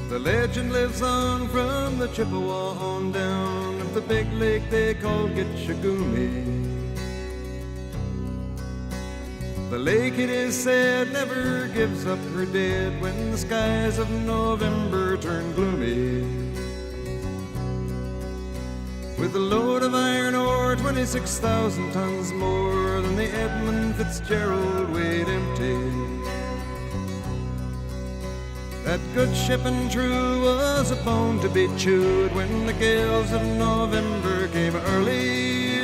The legend lives on from the Chippewa on down of the big lake they call Gitchagumi. The lake, it is said, never gives up her dead when the skies of November turn gloomy. With a load of iron ore, 26,000 tons more than the Edmund Fitzgerald weighed empty. That good ship and true was a bone to be chewed when the gales of November came early.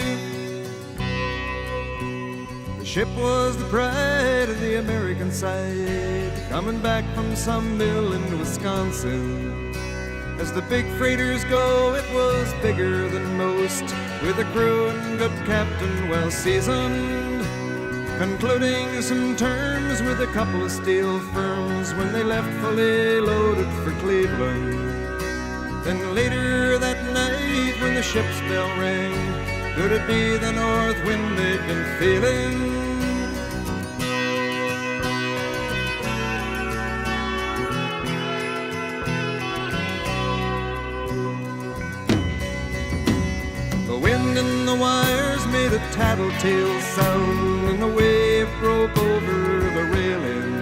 The ship was the pride of the American side, coming back from some mill in Wisconsin. As the big freighters go, it was bigger than most, with a crew and good captain well seasoned, concluding some terms with a couple of steel firms when they left fully loaded for Cleveland. Then later that night when the ship's bell rang, could it be the north wind they'd been feeling? The wind in the wires made a tattletale sound, and the wave broke over the railing.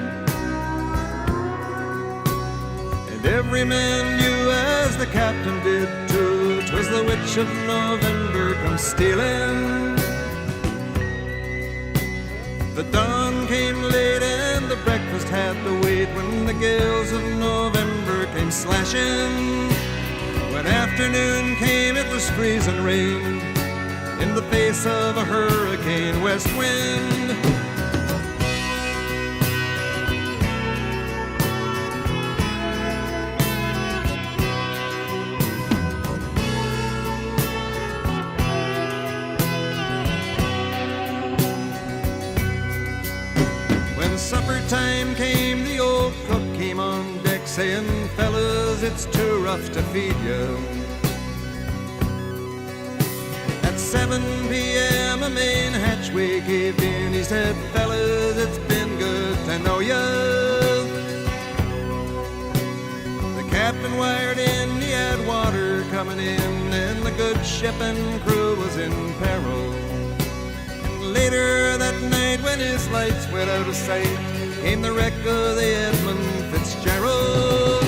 And every man knew, as the captain did too, 'twas the witch of November come stealing. The dawn came late and the breakfast had to wait when the gales of November came slashing. When afternoon came, it was freezing rain in the face of a hurricane west wind. When supper time came, the old cook came on deck saying, "Fellas, it's too rough to feed you." At 7 p.m. a main hatchway caved in. He said, "Fellas, it's been good to know ya." The captain wired in, he had water coming in, and the good ship and crew was in peril. And later that night, when his lights went out of sight, came the wreck of the Edmund Fitzgerald.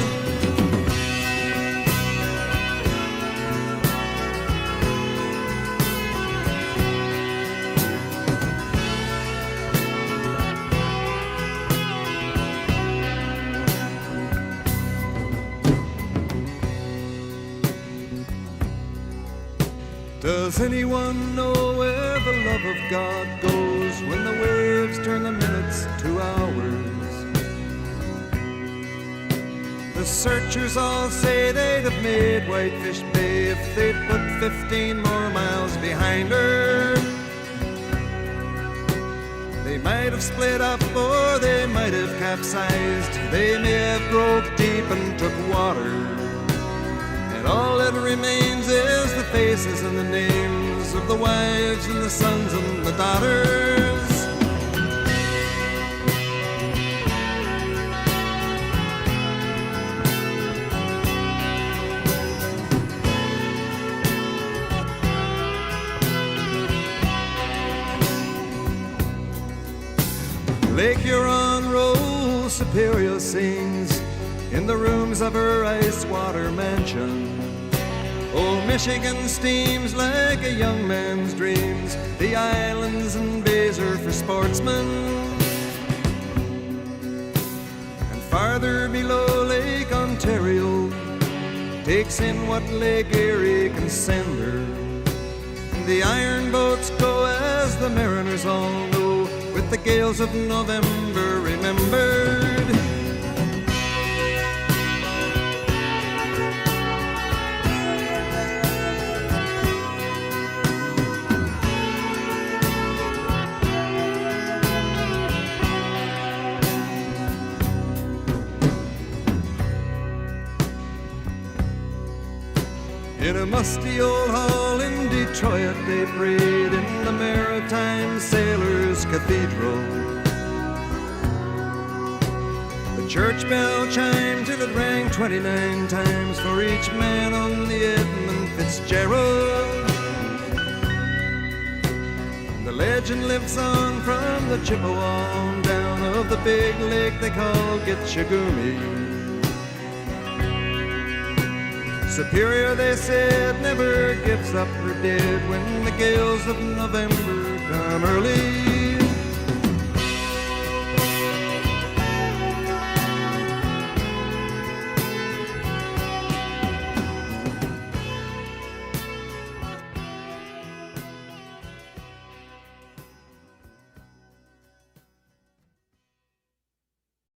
Does anyone know where the love of God goes when the waves turn the minutes to hours? The searchers all say they'd have made Whitefish Bay if they'd put 15 more miles behind her. They might have split up or they might have capsized. They may have broke deep and took water. And all that remains is the faces and the names of the wives and the sons and the daughters. Lake Huron rolls, Superior sings in the rooms of her ice-water mansion. Old Michigan steams like a young man's dreams. The islands and bays are for sportsmen. And farther below, Lake Ontario takes in what Lake Erie can send her. And the iron boats go, as the mariners all know, with the gales of November remembered. In a musty old hall in Detroit they prayed in the Maritime Sailors' Cathedral. The church bell chimed till it rang 29 times for each man on the Edmund Fitzgerald. The legend lives on from the Chippewa on down of the big lake they call Gitchagumi. Superior, they said, never gives up her dead when the gales of November come early.